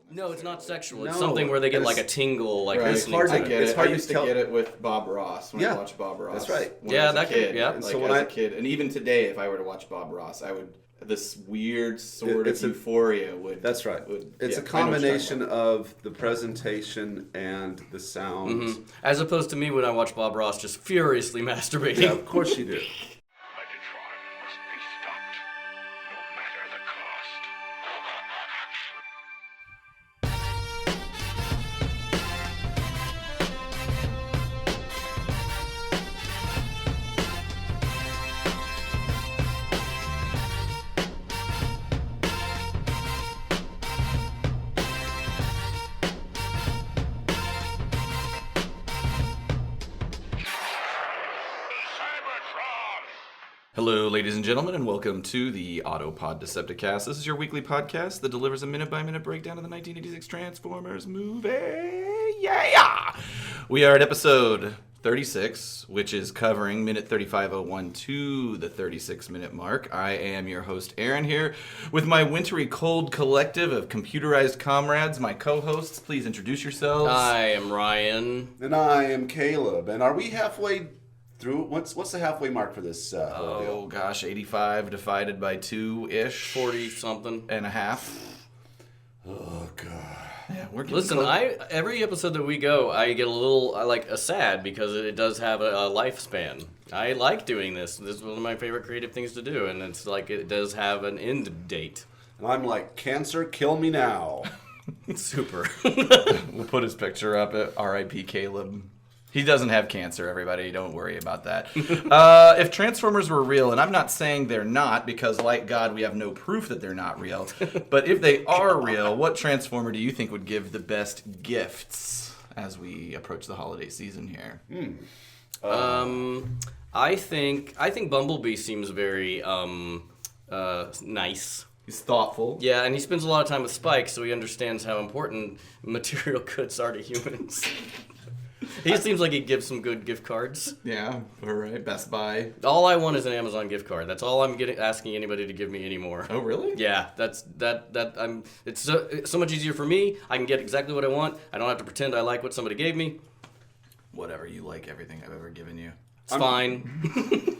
No, it's not sexual. It's No, something where they get it's- like a tingle, like Right. listening hard to to it. get it. I used to get it with Bob Ross when I watched Bob Ross. That's right. When Yeah, I was that a could- kid. yeah. Like, So as when a kid, and even today, if I were to watch Bob Ross, I would. This weird sort It's of a- euphoria would. That's right. It's yeah, a I know what you're talking combination about. of the presentation and the sound. As opposed to me when I watch Bob Ross just furiously masturbating. Yeah, of course you do. Mighty tribe must be stopped, no matter the cost. Hello, ladies and gentlemen, and welcome to the Autopod Decepticast. This is your weekly podcast that delivers a minute-by-minute breakdown of the 1986 Transformers movie. Yeah! We are at episode 36, which is covering minute 35:01 to the 36-minute mark. I am your host, Aaron, here with my wintry cold collective of computerized comrades, my co-hosts. Please introduce yourselves. I am Ryan. And I am Caleb. And are we halfway through? What's the halfway mark for this whole deal? Oh gosh, 85 divided by 2-ish. 40 something. and a half. Oh, God. Yeah, we're getting Listen, close. every episode that we go, I get a sad because it does have a lifespan. I like doing this. This is one of my favorite creative things to do, and it's like it does have an end date. And I'm like, cancer, kill me now. Super. We'll put his picture up at R.I.P. Caleb. He doesn't have cancer, everybody. Don't worry about that. If Transformers were real, and I'm not saying they're not, because like God, we have no proof that they're not real, but if they are real, what Transformer do you think would give the best gifts as we approach the holiday season here? I think Bumblebee seems very nice. He's thoughtful. Yeah, and he spends a lot of time with Spike, so he understands how important material goods are to humans. He seems like he gives some good gift cards. Yeah, all right. Best Buy. All I want is an Amazon gift card. That's all I'm asking anybody to give me anymore. Oh, really? Yeah, it's so much easier for me. I can get exactly what I want. I don't have to pretend I like what somebody gave me. Whatever, you like everything I've ever given you. It's fine.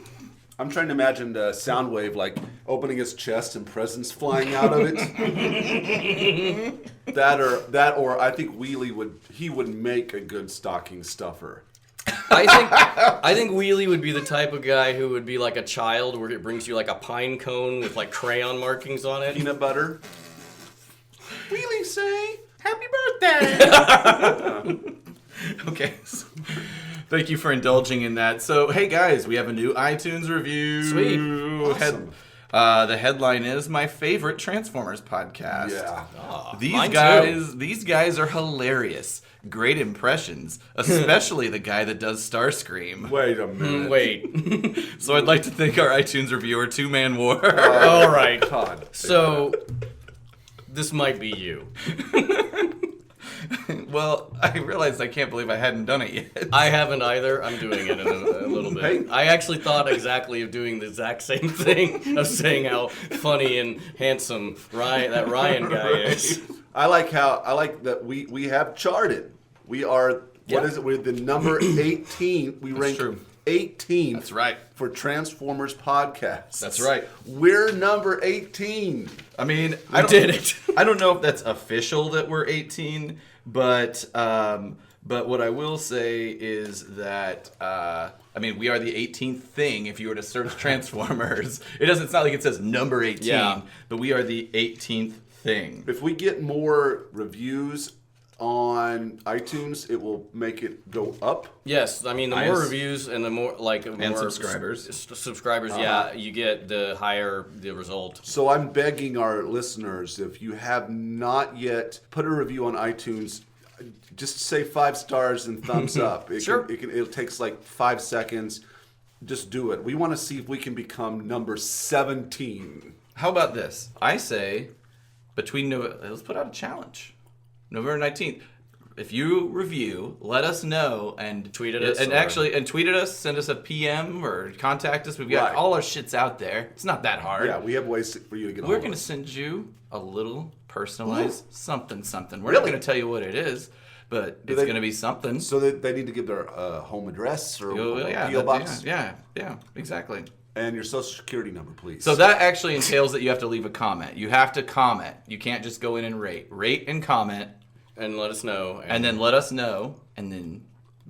I'm trying to imagine Soundwave like opening his chest and presents flying out of it. that or I think Wheelie would make a good stocking stuffer. I think Wheelie would be the type of guy who would be like a child where it brings you like a pine cone with like crayon markings on it. Peanut butter. Wheelie say, "Happy birthday." Okay. So, thank you for indulging in that. So, hey guys, we have a new iTunes review. Sweet. Awesome. The headline is My Favorite Transformers Podcast. Yeah. Mine too. These guys are hilarious. Great impressions, especially the guy that does Starscream. Wait a minute. Wait. So I'd like to thank our iTunes reviewer, Two Man War. All right. God. So this might be you. Well, I realized I can't believe I hadn't done it yet. I haven't either. I'm doing it in a little bit. Hey. I actually thought exactly of doing the exact same thing of saying how funny and handsome that Ryan guy is. I like that we have charted. We are Yeah. what is it? We're the number 18. We rank true. 18th. That's right. For Transformers podcasts. That's right. We're number 18. I mean, I did it. I don't know if that's official that we're 18, but what I will say is that I mean, we are the 18th thing. If you were to search Transformers, it's not like it says number 18, Yeah. but we are the 18th thing. If we get more reviews on iTunes, it will make it go up. Yes, I mean the more reviews and the more more subscribers. Subscribers, yeah, you get the higher the result. So I'm begging our listeners, if you have not yet put a review on iTunes, just say 5 stars and thumbs up. Sure. It takes like 5 seconds. Just do it. We want to see if we can become number 17. How about this? I say let's put out a challenge. November 19th. if you review, let us know and Tweet at us, and or- tweet at us, send us a PM or contact us. We've got Right. all our shits out there. It's not that hard. Yeah, we have ways for you to get. We're hold going of to us. send you a little personalized something. We're Really? not going to tell you what it is, but it's they- going to be something. So they need to give their home address or Yeah, PO box yeah, exactly. and your social security number, please. So that actually entails that you have to leave a comment. You have to comment. You can't just go in and rate. Rate and comment, And let us know. and then let us know, and then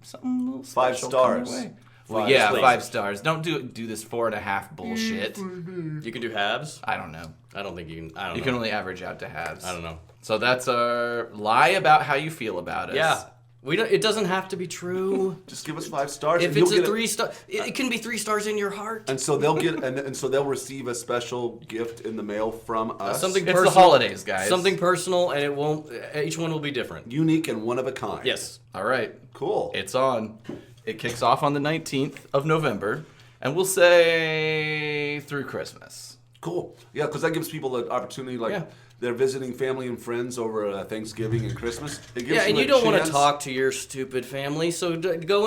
something a little 5 special come your stars. way. Well, Five yeah, stars. 5 stars. Don't do this 4.5 bullshit. You can do halves. I don't know. I don't think you can. I don't You know. can only average out to halves. I don't know. So that's our lie about how you feel about us. Yeah. We don't. It doesn't have to be true. just give us 5 stars. If and it's you'll a get 3-star, it can be 3 stars in your heart. And so they'll get, and so they'll receive a special gift in the mail from us. Something It's personal, the holidays, guys. Something personal, and it won't. Each one will be different. unique and one of a kind. Yes. All right. Cool. It's on. It kicks off on the 19th of November, and we'll say through Christmas. Cool. Yeah, because that gives people an opportunity, like Yeah. they're visiting family and friends over Thanksgiving and Christmas. It gives Yeah, and them you a don't want to chance- talk to your stupid family, so go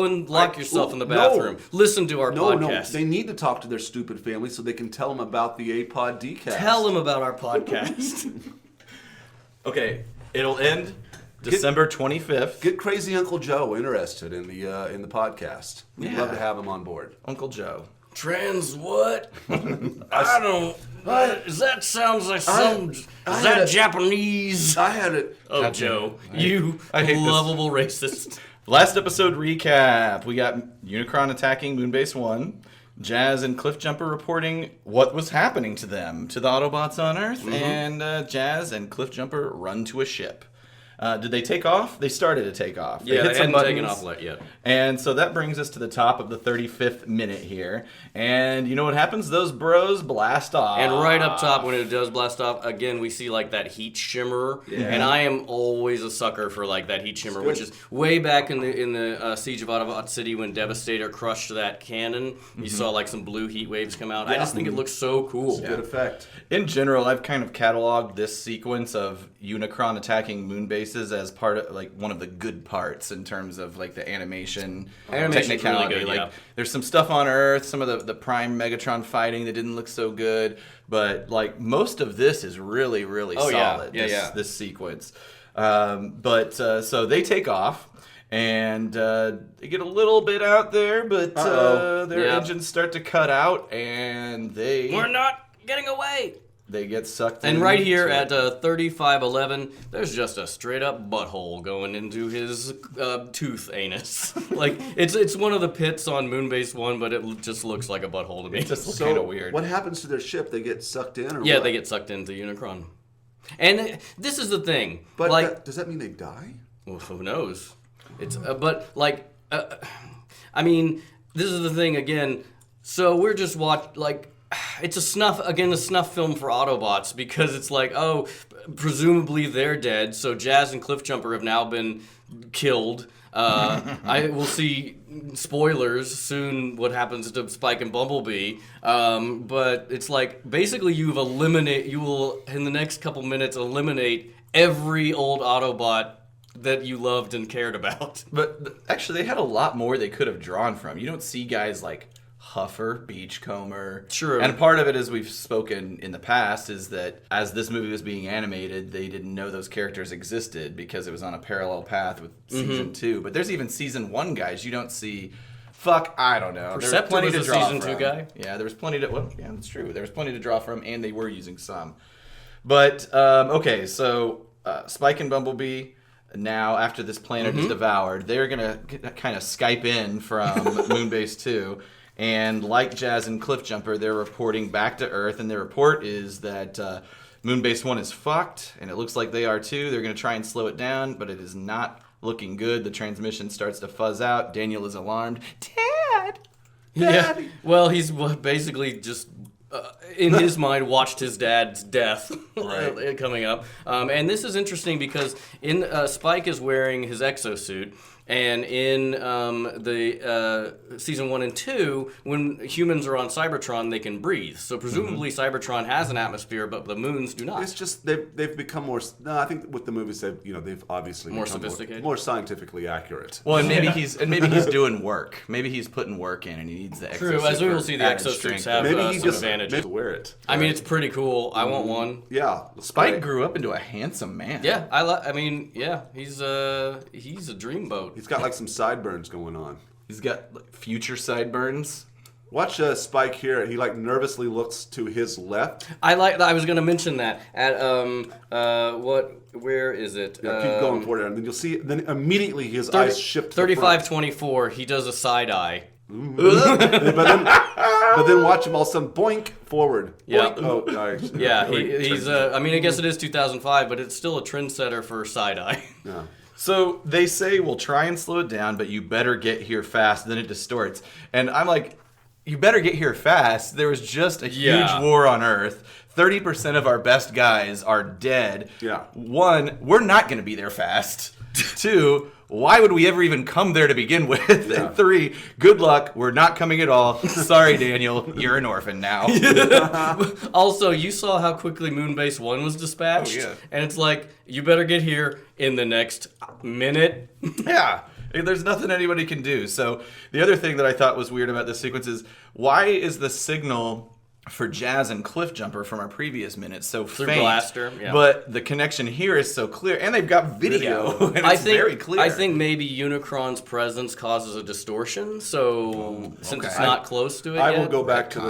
and lock yourself in the no. bathroom. Listen to our No, podcast. they need to talk to their stupid family so they can tell them about the APOD decast. Tell them about our podcast. Okay, it'll end December 25th. Get Crazy Uncle Joe interested in the podcast. We'd Yeah. love to have him on board. Uncle Joe. Trans what? I don't. That sounds like some. Is had that a- Japanese? I had it. Oh, God damn Joe, it. you I hate this. lovable racist. Last episode recap. We got Unicron attacking Moonbase 1. Jazz and Cliffjumper reporting what was happening to them, to the Autobots on Earth. And Jazz and Cliffjumper run to a ship. Did they take off? They started to take off. Yeah, hit they some hadn't taken buttons. off yet. And so that brings us to the top of the 35th minute here. And you know what happens? Those bros blast off. And right up top, when it does blast off, again, we see like that heat shimmer. Yeah. And I am always a sucker for like that heat shimmer, It's which good. is way back in the Siege of Autobot City when Devastator crushed that cannon. You saw like some blue heat waves come out. I Yeah. just think it looks so cool. Good effect. In general, I've kind of cataloged this sequence of Unicron attacking moon bases as part of like one of the good parts in terms of like the animation, Animation's technicality. really good, like yeah. there's some stuff on Earth, some of the Prime Megatron fighting that didn't look so good, but like most of this is really Oh, yeah. solid. Yeah, this, yeah. this sequence. So they take off. And they get a little bit out there, but their Yeah. engines start to cut out, and We're not getting away. they get sucked And in right here to- at 3511, there's just a straight up butthole going into his tooth anus. Like it's one of the pits on Moonbase 1, but it just looks like a butthole to me. It just looks So kind of weird. what happens to their ship? They get sucked in, or Yeah, what? they get sucked into Unicron. And this is the thing. But like, does that mean they die? well, who knows? It's but like, I mean, this is the thing again. So we're just it's a snuff film for Autobots because it's like, oh, presumably they're dead. So Jazz and Cliffjumper have now been killed. I will see spoilers soon. What happens to Spike and Bumblebee? But it's like basically you will in the next couple minutes eliminate every old Autobot that you loved and cared about. But actually, they had a lot more they could have drawn from. You don't see guys like Huffer, Beachcomber. True. And part of it, as we've spoken in the past, is that as this movie was being animated, they didn't know those characters existed because it was on a parallel path with Season 2. But there's even Season 1 guys you don't see. Fuck, I don't know. There was Perceptor plenty was to a draw Season 2 from. guy? Yeah, there was plenty to... Well, yeah, that's true. There was plenty to draw from, and they were using some. But, okay, so Spike and Bumblebee... Now, after this planet is devoured, they're going to kind of Skype in from Moonbase 2. And like Jazz and Cliffjumper, they're reporting back to Earth. And their report is that Moonbase 1 is fucked. And it looks like they are too. They're going to try and slow it down, but it is not looking good. The transmission starts to fuzz out. Daniel is alarmed. Dad! Yeah. Well, he's basically just in his mind, watched his dad's death Right. coming up. And this is interesting because Spike is wearing his exosuit. And in the season 1 and 2, when humans are on Cybertron, they can breathe. So presumably Cybertron has an atmosphere, but the moons do not. It's just they've become more. No, I think with the movies they've obviously More become sophisticated? more scientifically accurate. Well, and maybe he's doing work. Maybe he's putting work in, and he needs the exosuit. True, as we will see, the added exosuits strength. have Maybe he some just advantages. maybe wear it. I mean, it's pretty cool. I want one. Yeah, Spike grew up into a handsome man. Yeah, he's a dreamboat. He's got like some sideburns going on. He's got like, future sideburns. Watch Spike here. He like nervously looks to his left. I was going to mention that at where is it? Yeah, keep going forward, and then you'll see. Then immediately his eyes shift. To the front. 35-24. He does a side eye. but then watch him all of a sudden boink forward. Yeah. Boink. Oh, sorry. Yeah, he's. I mean, I guess it is 2005, but it's still a trendsetter for side eye. Yeah. So they say we'll try and slow it down, but you better get here fast. Then it distorts, and I'm like, you better get here fast. There was just a huge war on Earth. 30% of our best guys are dead. Yeah. 1, we're not going to be there fast. 2, why would we ever even come there to begin with? Yeah. And 3, good luck. We're not coming at all. Sorry, Daniel. You're an orphan now. Also, you saw how quickly Moonbase 1 was dispatched. Oh, yeah. And it's like, you better get here in the next minute. Yeah. There's nothing anybody can do. So the other thing that I thought was weird about this sequence is, why is the signal for Jazz and Cliffjumper from our previous minutes so faint? Blaster, yeah. But the connection here is so clear, and they've got video, and it's very clear. I think maybe Unicron's presence causes a distortion, so since it's not close to it I yet. will go back to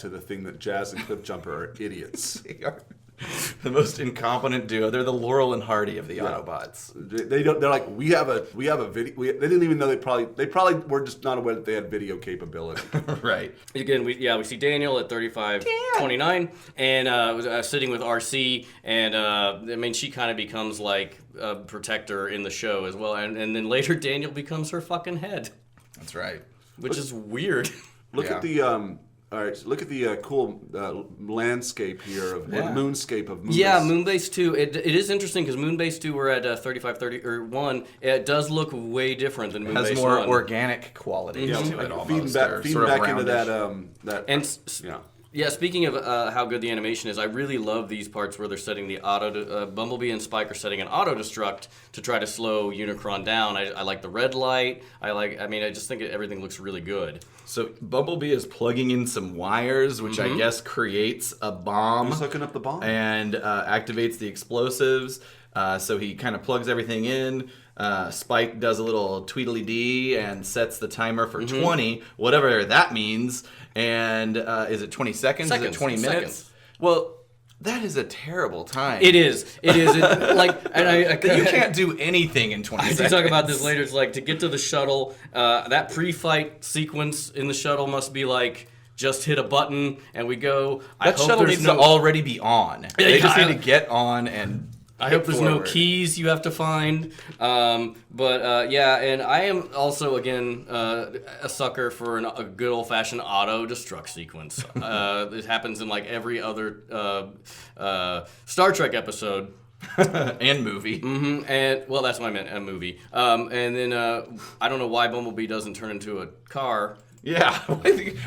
the thing that Jazz and Cliffjumper are idiots. They are the most incompetent duo. They're the Laurel and Hardy of the Autobots. They don't. They're like, we have a video. They didn't even know they probably were just not aware that they had video capability. Right. Again, we see Daniel at 35-29, and sitting with RC, and I mean, she kind of becomes like a protector in the show as well, and then later Daniel becomes her fucking head, That's right. which is weird. Look at the all right. So look at the cool landscape here or the moonscape of Moonbase. Yeah, Moonbase 2. It is interesting because Moonbase 2 we're at 35-31. It does look way different than Moonbase 1. Has more organic quality to it almost. Feeding back into that. Yeah, speaking of how good the animation is, I really love these parts where they're setting the Bumblebee and Spike are setting an auto-destruct to try to slow Unicron down. I like the red light. I just think everything looks really good. So Bumblebee is plugging in some wires, which I guess creates a bomb. He's hooking up the bomb. And activates the explosives. So he kind of plugs everything in. Spike does a little tweedly-dee and sets the timer for 20, whatever that means. And is it 20 seconds? Is it 20 minutes? Seconds. Well, that is a terrible time. It is. You can't do anything in 20 I seconds. do talk about this later. It's like to get to the shuttle, that pre-fight sequence in the shuttle must be like, just hit a button and we go. That shuttle needs to already be on. They just need to get on and I hope there's no keys you have to find. And I am also, again, a sucker for a good old-fashioned auto-destruct sequence. It happens in, like, every other Star Trek episode. And movie. Mm-hmm. And, well, that's what I meant, a movie. And then I don't know why Bumblebee doesn't turn into a car. Yeah,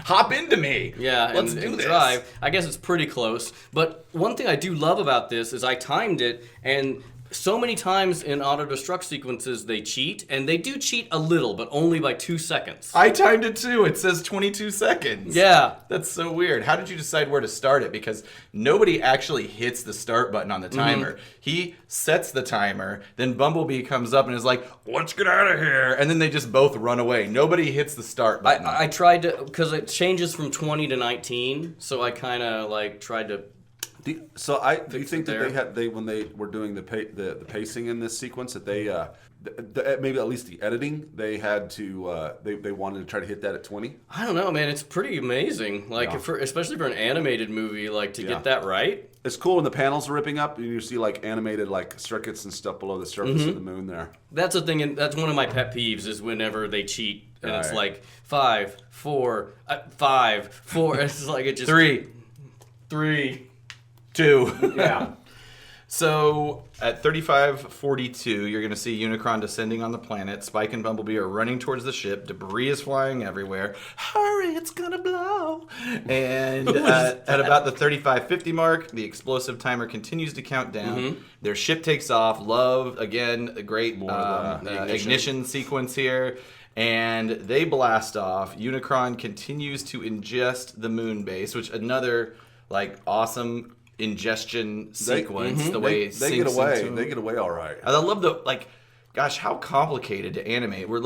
hop into me. Yeah, let's and do this. Drive. I guess it's pretty close. But one thing I do love about this is I timed it, and so many times in auto-destruct sequences they cheat, and they do cheat a little, but only by 2 seconds. I timed it too. It says 22 seconds. Yeah. That's so weird. How did you decide where to start it? Because nobody actually hits the start button on the timer. He sets the timer, then Bumblebee comes up and is like, let's get out of here. And then they just both run away. Nobody hits the start button. I tried to, because it changes from 20 to 19, so I kind of like tried to. Do you think that when they were doing the pacing in this sequence that they maybe at least the editing they had to they wanted to try to hit that at 20? I don't know, man. It's pretty amazing. Like especially for an animated movie, like to get that right. It's cool when the panels are ripping up and you see like animated like circuits and stuff below the surface of the moon there. That's a thing, and that's one of my pet peeves is whenever they cheat and it's like 5, 4, 5, 4. It's like it just 3, 3. 2. Yeah. So at 35:42, you're going to see Unicron descending on the planet. Spike and Bumblebee are running towards the ship. Debris is flying everywhere. Hurry, it's going to blow. And at about the 35:50 mark, the explosive timer continues to count down. Their ship takes off. Love, again, a great ignition sequence here. And they blast off. Unicron continues to ingest the moon base, which another awesome ingestion sequence. The way it they get sinks away. into They get away all right. I love gosh, how complicated to animate. We're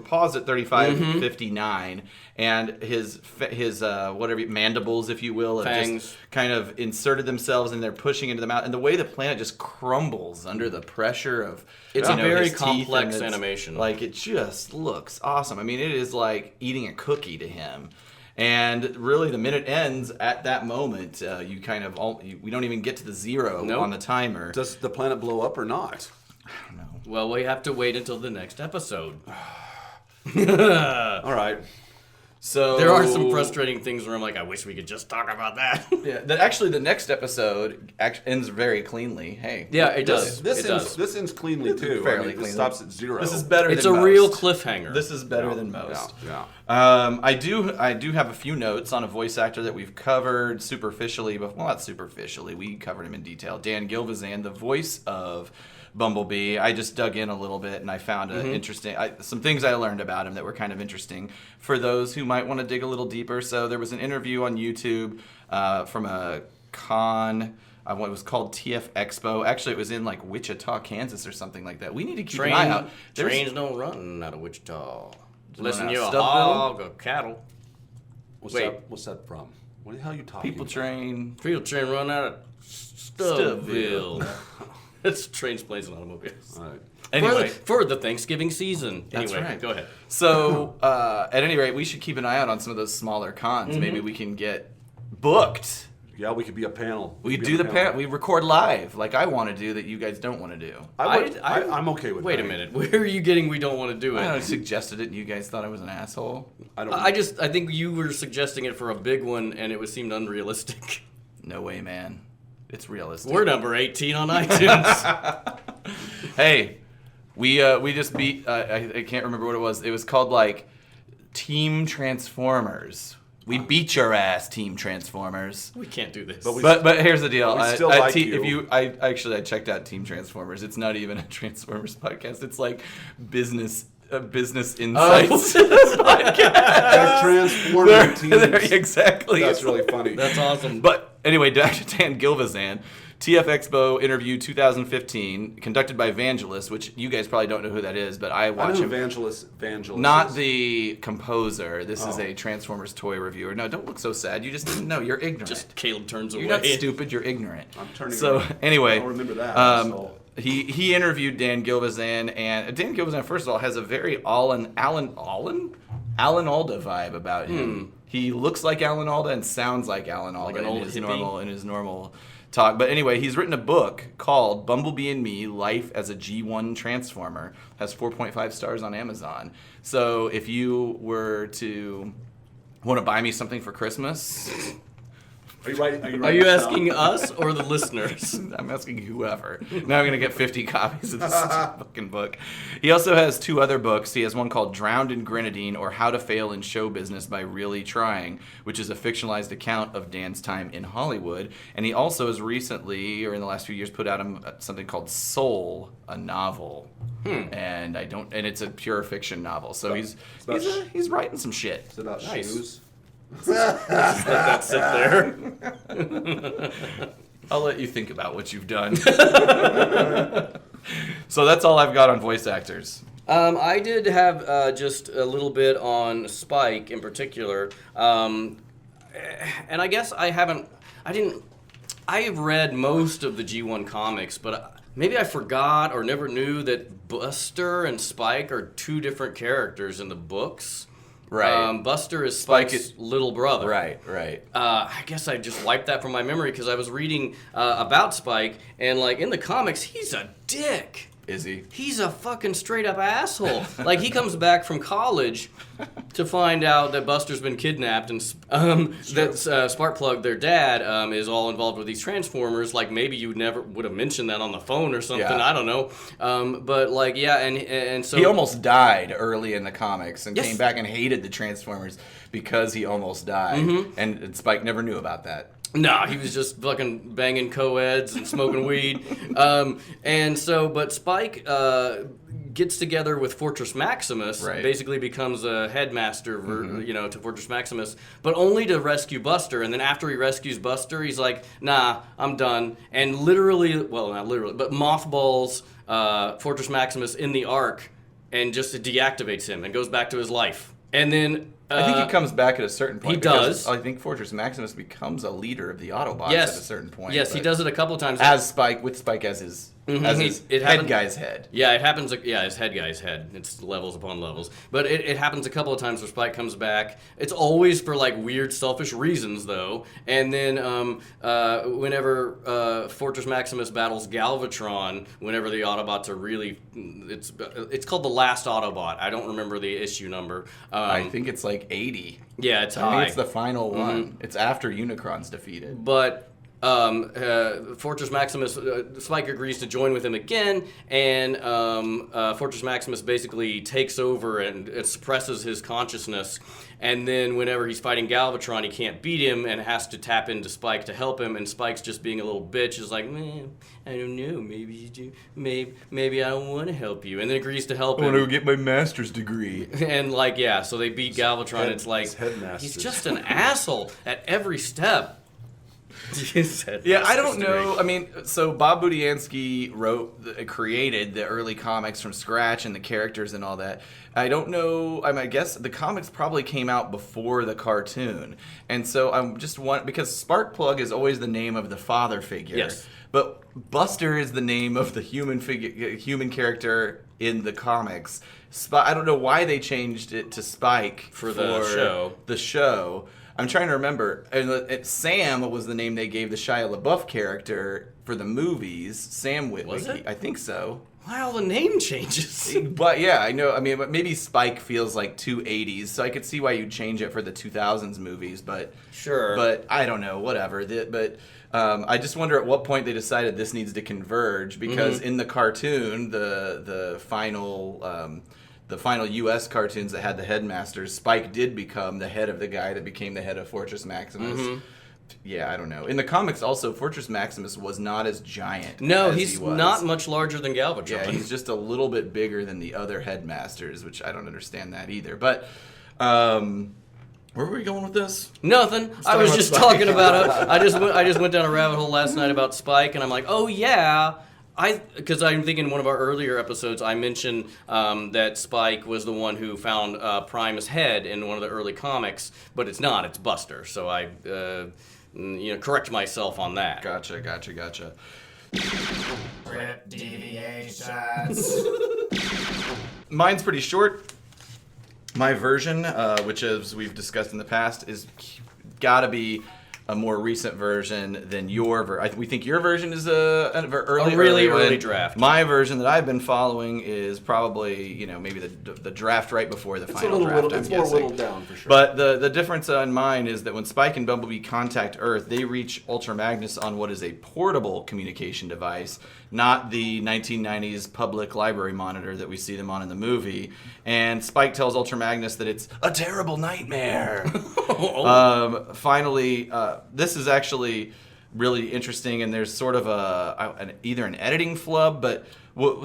paused at 35:59, and his whatever mandibles, if you will, have Fangs. just kind of inserted themselves, and they're pushing into the mouth. And the way the planet just crumbles under the pressure of It's a very his teeth, complex and it's, animation. It just looks awesome. I mean, it is like eating a cookie to him. And really, the minute ends at that moment. We don't even get to the 0 on the timer. Does the planet blow up or not? I don't know. Well, we have to wait until the next episode. All right. So There are some frustrating things where I'm like, I wish we could just talk about that. Yeah, actually, the next episode ends very cleanly. Hey, Yeah, it does. This ends cleanly too. Fairly It cleanly. stops at 0. This is better. It's than a most. real cliffhanger. This is better than most. Yeah. I do have a few notes on a voice actor that we've covered superficially, but not superficially. We covered him in detail. Dan Gilvezan, the voice of Bumblebee. I just dug in a little bit and I found some things I learned about him that were kind of interesting for those who might want to dig a little deeper. So there was an interview on YouTube from a con. What was called TF Expo. Actually, it was in Wichita, Kansas, or something like that. We need to keep an eye out. Trains don't run out of Wichita. Listen, out you're a Stubbville? hog of cattle. What's that from? What the hell are you talking People about? train. Field train run out of Stubbville. It's trains, planes, and automobiles. All right. Anyway, For the Thanksgiving season. That's Anyway, right. go ahead. So at any rate, we should keep an eye out on some of those smaller cons. Maybe we can get booked. Yeah, we could be a panel. We could do be the a panel. We record live, like I want to do, that you guys don't want to do. I'm okay with that. Wait a minute. Where are you getting we don't want to do it? I suggested it, and you guys thought I was an asshole. I think you were suggesting it for a big one, and it seemed unrealistic. No way, man. It's realistic. We're number 18 on iTunes. Hey, we just beat. I can't remember what it was. It was called Team Transformers. We beat your ass, Team Transformers. We can't do this. But here's the deal. We still like you. I checked out Team Transformers. It's not even a Transformers podcast. It's business insights podcast. They're transforming teams. Exactly. That's really funny. That's awesome. But anyway, Dr. Dan Gilvezan, TF Expo interview 2015, conducted by Vangelis, which you guys probably don't know who that is, but I watch him. Vangelis. Not the composer. This is a Transformers toy reviewer. No, don't look so sad. You just didn't know. You're ignorant. Just Caleb turns away. You're not stupid. You're ignorant. I'm turning So around. anyway, I don't remember that. he interviewed Dan Gilvezan, and Dan Gilvezan, first of all, has a very Alan Alda vibe about him. He looks like Alan Alda and sounds like Alan Alda an old in his normal talk. But anyway, he's written a book called Bumblebee and Me: Life as a G1 Transformer. Has 4.5 stars on Amazon. So if you were to want to buy me something for Christmas. Are you asking us or the listeners? I'm asking whoever. Now I'm going to get 50 copies of this fucking book. He also has 2 other books. He has one called Drowned in Grenadine, or How to Fail in Show Business by Really Trying, which is a fictionalized account of Dan's time in Hollywood. And he also has recently, or in the last few years, put out something called Soul, a novel. And it's a pure fiction novel. So he's writing some shit. It's about shoes. Let that sit there. I'll let you think about what you've done. So that's all I've got on voice actors. I did have just a little bit on Spike in particular, and I guess I have read most of the G1 comics, but maybe I forgot or never knew that Buster and Spike are 2 different characters in the books. Right. Buster is Spike's little brother. Right. I guess I just wiped that from my memory because I was reading about Spike, and in the comics, he's a dick. Is he? He's a fucking straight up asshole. Like, he comes back from college to find out that Buster's been kidnapped and that Sparkplug, their dad, is all involved with these Transformers. Like, maybe you never would have mentioned that on the phone or something. Yeah. I don't know. But like, yeah, and so He almost died early in the comics and Yes. came back and hated the Transformers because he almost died. Mm-hmm. And Spike never knew about that. No, he was just fucking banging co-eds and smoking weed. And so, but Spike gets together with Fortress Maximus, Right. basically becomes a headmaster, to Fortress Maximus, but only to rescue Buster. And then after he rescues Buster, he's like, nah, I'm done. And literally, well, not literally, but mothballs Fortress Maximus in the Ark and just deactivates him and goes back to his life. And then... I think he comes back at a certain point. He because does. I think Fortress Maximus becomes a leader of the Autobots yes, at a certain point. Yes, he but does it a couple of times. As Spike, with Spike as his, It head happened- guy's head. Yeah, it happens. Yeah, his head guy's head. It's levels upon levels. But it happens a couple of times where Spike comes back. It's always for like weird, selfish reasons, though. And then whenever Fortress Maximus battles Galvatron, whenever the Autobots are really, it's called the Last Autobot. I don't remember the issue number. I think it's like 80. Yeah, it's I high. think it's the final one. It's after Unicron's defeated. But Fortress Maximus, Spike agrees to join with him again, and Fortress Maximus basically takes over and it suppresses his consciousness. And then whenever he's fighting Galvatron, he can't beat him and has to tap into Spike to help him. And Spike's just being a little bitch, is like, man, I don't know, maybe you do, maybe I don't want to help you, and then agrees to help him. get my master's degree. And like, yeah, so they beat Galvatron. It's like he's just an asshole at every step. Yeah, I don't know. I mean, so Bob Budiansky created the early comics from scratch and the characters and all that. I don't know. I guess the comics probably came out before the cartoon, and so I'm just because Sparkplug is always the name of the father figure. Yes. But Buster is the name of the human character in the comics. I don't know why they changed it to Spike For the show. The show. I'm trying to remember. And Sam was the name they gave the Shia LaBeouf character for the movies. Sam Witwicky. Was it? I think so. Why all the name changes? But yeah, I know. I mean, maybe Spike feels like too 80s, so I could see why you'd change it for the 2000s movies. But Sure. But I don't know. Whatever. I just wonder at what point they decided this needs to converge, because in the cartoon, the final U.S. cartoons that had the headmasters, Spike did become the head of the guy that became the head of Fortress Maximus. Yeah, I don't know. In the comics, also, Fortress Maximus was not as giant. No, as he's he was. not much larger than Galvatron. Yeah, he's just a little bit bigger than the other headmasters, which I don't understand that either. But where were we going with this? Nothing. I was just talking about it. I just went down a rabbit hole last night about Spike, and I'm like, oh yeah. Because I'm thinking in one of our earlier episodes, I mentioned that Spike was the one who found Prime's head in one of the early comics, but it's not. It's Buster. So I, correct myself on that. Gotcha. Rip Deviations. Mine's pretty short. My version, which as we've discussed in the past, is gotta be a more recent version than your version. We think your version is a really early draft. My version that I've been following is probably, maybe the draft right before the final draft. It's more whittled down for sure. But the difference on mine is that when Spike and Bumblebee contact Earth, they reach Ultra Magnus on what is a portable communication device, not the 1990s public library monitor that we see them on in the movie. And Spike tells Ultra Magnus that it's a terrible nightmare. Finally, this is actually really interesting, and there's sort of either an editing flub, but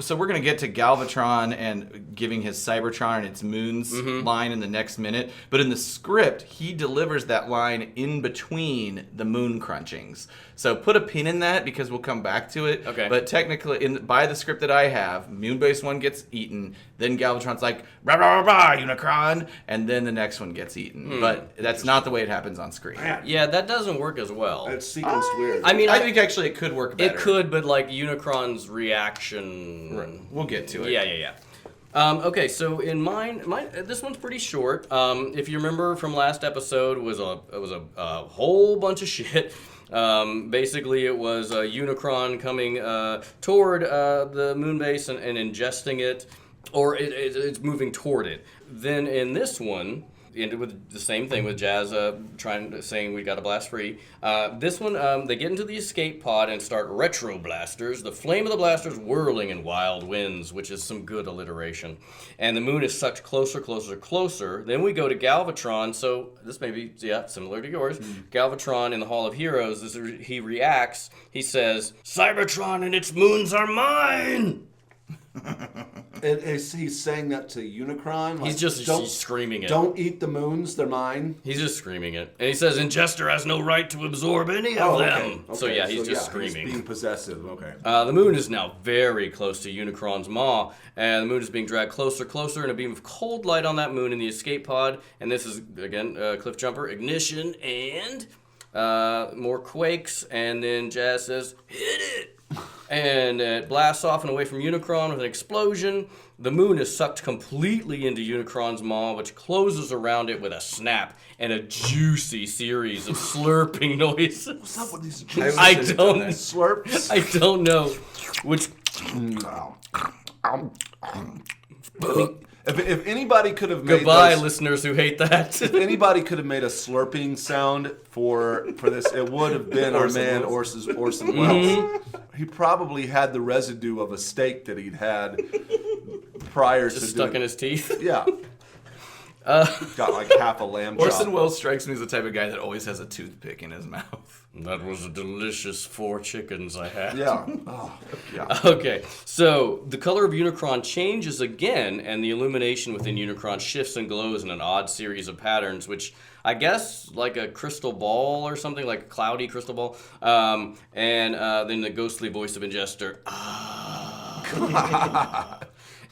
so we're going to get to Galvatron and giving his Cybertron and its moons line in the next minute, but in the script, he delivers that line in between the moon crunchings. So put a pin in that, because we'll come back to it. Okay. But technically, by the script that I have, Moonbase 1 gets eaten, then Galvatron's like, rah, rah, rah, rah, Unicron, and then the next one gets eaten. But that's not the way it happens on screen. Yeah, that doesn't work as well. It's sequenced weird. I mean, I think actually it could work better. it could, but like Unicron's reaction. We'll get to it. Yeah. Okay, so in mine, this one's pretty short. If you remember from last episode, it was a whole bunch of shit. Basically, it was a Unicron coming toward the moon base and ingesting it, or it's moving toward it. Then in this one, ended with the same thing with Jazz saying we got to blast free. This one, they get into the escape pod and start retro blasters. The flame of the blasters whirling in wild winds, which is some good alliteration. And the moon is sucked closer, closer, closer. Then we go to Galvatron. So this may be, similar to yours. Galvatron in the Hall of Heroes, he reacts. He says, "Cybertron and its moons are mine!" He's saying that to Unicron? Like, He's screaming it. Don't eat the moons, they're mine? He's just screaming it. And he says, "Ingester has no right to absorb any of them." Okay. So he's just screaming. He's being possessive, okay. The moon is now very close to Unicron's maw, and the moon is being dragged closer, closer, and a beam of cold light on that moon in the escape pod. And this is, again, Cliff Jumper, ignition, and more quakes, and then Jazz says, "Hit it!" And it blasts off and away from Unicron with an explosion. The moon is sucked completely into Unicron's maw, which closes around it with a snap and a juicy series of slurping noises. What's up with these I don't slurps? I don't know which. If anybody could have made Goodbye, listeners who hate that. if anybody could have made a slurping sound for this, it would have been our man Orson Welles. He probably had the residue of a steak that he'd had prior to Stuck in his teeth. Yeah. Got like half a lamb chop. Orson Welles strikes me as the type of guy that always has a toothpick in his mouth. That was a delicious 4 chickens I had. Yeah. Oh, yeah. Okay, so the color of Unicron changes again, and the illumination within Unicron shifts and glows in an odd series of patterns, which I guess like a crystal ball or something, like a cloudy crystal ball. And then the ghostly voice of Ingester.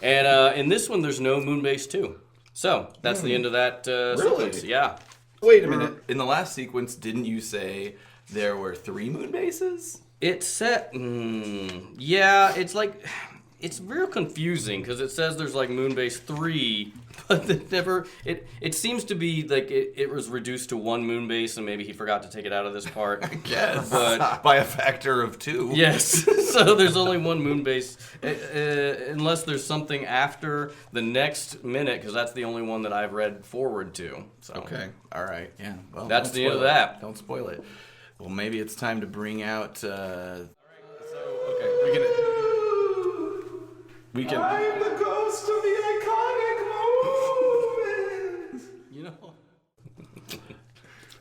And in this one, there's no Moonbase 2. So that's the end of that sequence. Yeah. Wait a minute. In the last sequence, didn't you say there were 3 moon bases? It said, yeah, it's like, it's real confusing because it says there's like Moonbase 3, but it seems to be like it was reduced to 1 Moonbase and maybe he forgot to take it out of this part. I guess. But by a factor of 2. yes, so there's only 1 Moonbase unless there's something after the next minute because that's the only one that I've read forward to. So. Okay. All right. Yeah. Well, That's don't the end of spoil it. that. Don't spoil it. Well, maybe it's time to bring out. Okay, we can. I'm the ghost of the iconic moment. you know.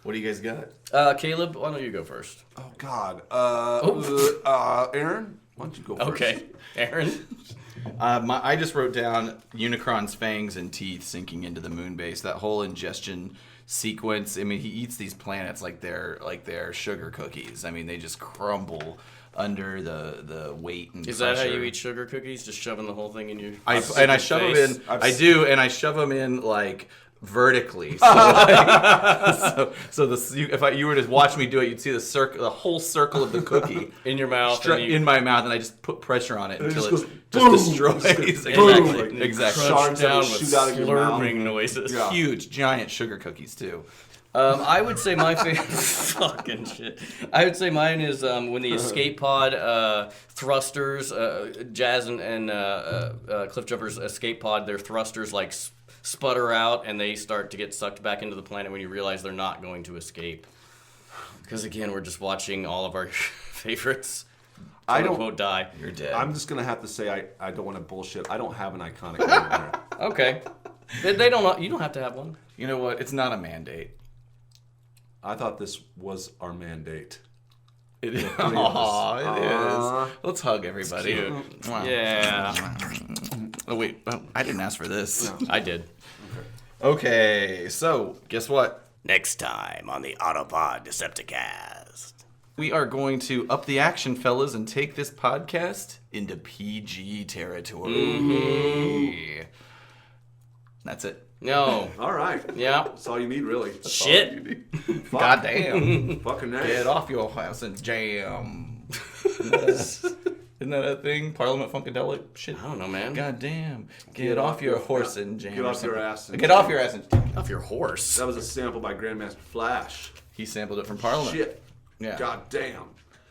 What do you guys got? Caleb, why don't you go first? Oh, God. Aaron, why don't you go first? Okay, Aaron. I just wrote down Unicron's fangs and teeth sinking into the moon base. That whole ingestion sequence. I mean, he eats these planets like they're sugar cookies. I mean, they just crumble under the weight and Is pressure. that how you eat sugar cookies? Just shoving the whole thing in your I shove them in. I shove them in like vertically. So, if you were to watch me do it, you'd see the whole circle of the cookie in your mouth, in my mouth, and I just put pressure on it until it just just goes destroys. Exactly. Exactly. Shards down that with shoot out of your mouth. slurping noises. Yeah. Huge, giant sugar cookies too. I would say my favorite fucking shit. I would say mine is when the escape pod thrusters, Jazz and Cliff Jumper's escape pod, their thrusters like sputter out and they start to get sucked back into the planet when you realize they're not going to escape. Because again, we're just watching all of our favorites. I don't quote die. You're dead. I'm just gonna have to say I don't want to bullshit. I don't have an iconic moment here. Okay. They don't. You don't have to have one. You know what? It's not a mandate. I thought this was our mandate. It is. Aww, it is. Let's hug everybody. Mwah. Yeah. Oh wait, I didn't ask for this. I did. Okay, so guess what? Next time on the Autopod Decepticast. We are going to up the action, fellas, and take this podcast into PG territory. Mm-hmm. That's it. No. All right. Yeah. That's all you need, really. Shit. God damn. Fucking nice. Get off your house and jam. Isn't that a thing? Parliament Funkadelic shit? I don't know, man. God damn. Get off your horse and jam. Get or off your something. ass and Get jam. off your ass and Off your horse. That was a sample by Grandmaster Flash. He sampled it from Parliament. Shit. Yeah. God damn.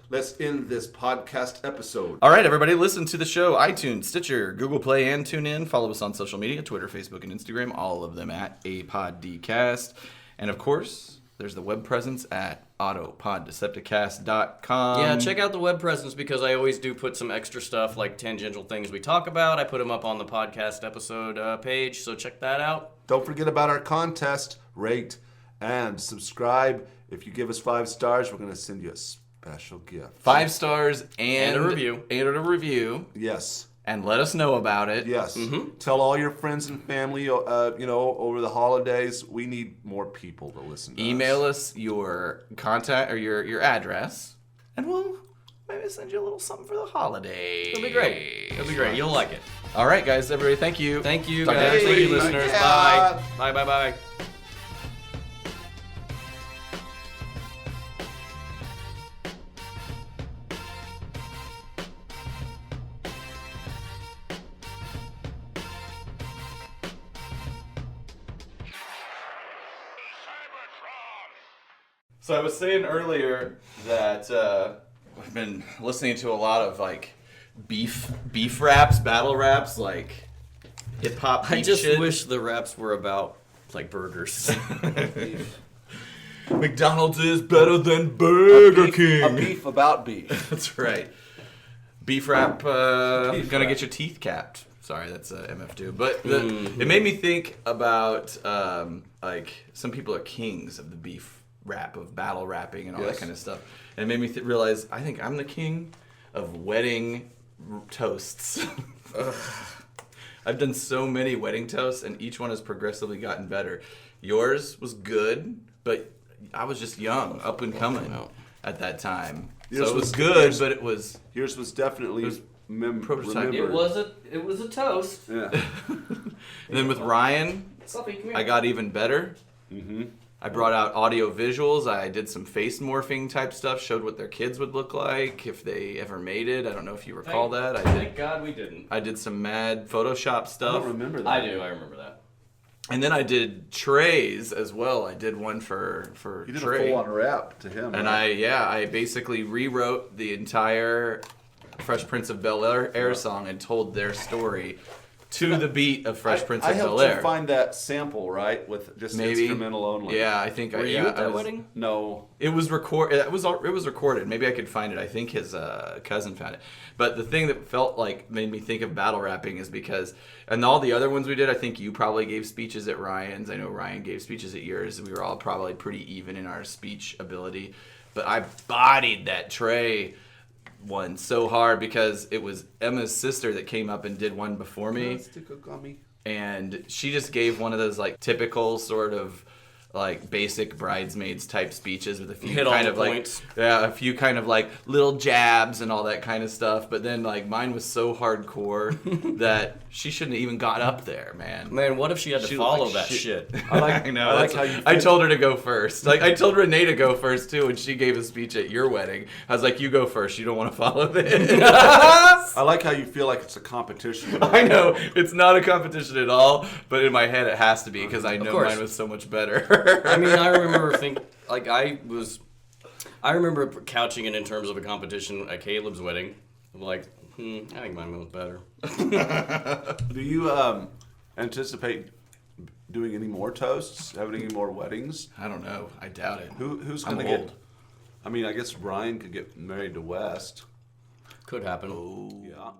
Let's end this podcast episode. All right, everybody, listen to the show. iTunes, Stitcher, Google Play, and TuneIn. Follow us on social media, Twitter, Facebook, and Instagram. All of them at APodDcast. And, of course, there's the web presence at autopoddecepticast.com. Yeah, check out the web presence because I always do put some extra stuff like tangential things we talk about. I put them up on the podcast episode page, so check that out. Don't forget about our contest. Rate and subscribe. If you give us 5 stars, we're going to send you a special gift. 5 stars And a review. And a review. Yes. And let us know about it. Yes. Tell all your friends and family, over the holidays. We need more people to listen to Email us. us your contact or your address, and we'll maybe send you a little something for the holiday. It'll be great. It'll be great. You'll like it. All right, guys, everybody, thank you. Thank you, Talk to guys. next Thank you, week. listeners. Yeah. Bye. Bye. So I was saying earlier that I've been listening to a lot of like beef raps, battle raps, like hip hop. I just shit. wish the raps were about like burgers. McDonald's is better than Burger King. A beef about beef. That's right. Beef rap, gonna rap. get your teeth capped. Sorry, that's MF2. But it made me think about like some people are kings of the beef rap, of battle rapping and all that kind of stuff. And it made me realize I think I'm the king of wedding toasts. I've done so many wedding toasts, and each one has progressively gotten better. Yours was good, but I was just young, up and coming at that time. Yours So it was was- good, but it was... Yours was definitely prototype. remembered. It was a toast. Yeah. And then with Ryan, Fluffy, come here. I got even better. Mm-hmm. I brought out audio visuals. I did some face morphing type stuff, showed what their kids would look like if they ever made it. I don't know if you recall that. Thank God we didn't. I did some mad Photoshop I stuff. don't remember that. I do. I remember that. And then I did trays as well. I did one for You did Trey. a full-on rap to him. And right? I basically rewrote the entire Fresh Prince of Bel-Air song and told their story to the beat of Fresh Prince I of helped Bel-Air. you find that sample, right? With just Maybe instrumental only. Yeah, I think Were you at that was, wedding? No. It was it was recorded. Maybe I could find it. I think his cousin found it. But the thing that felt like made me think of battle rapping is because, and all the other ones we did, I think you probably gave speeches at Ryan's. I know Ryan gave speeches at yours. We were all probably pretty even in our speech ability. But I bodied that Trey one so hard because it was Emma's sister that came up and did one before me. Stick a gummy. And she just gave one of those like typical sort of like basic bridesmaids type speeches with a few Hit all kind the of like points. a few kind of like little jabs and all that kind of stuff. But then like mine was so hardcore that she shouldn't have even got up there, man. Man, what if she had to She looked follow like that shit. shit? I know. I like that's- how you I fit- told her to go first. Like I told Renee to go first too, when she gave a speech at your wedding. I was like, "You go first. You don't want to follow this." I like how you feel like it's a competition. I know it's not a competition at all, but in my head it has to be because I know course. mine was so much better. I mean, I remember I remember couching it in terms of a competition at Caleb's wedding. Like, I think mine was better. Do you anticipate doing any more toasts? Having any more weddings? I don't know. I doubt it. Who's I'm gonna old. get? I mean, I guess Ryan could get married to West. Could happen. Oh. Yeah.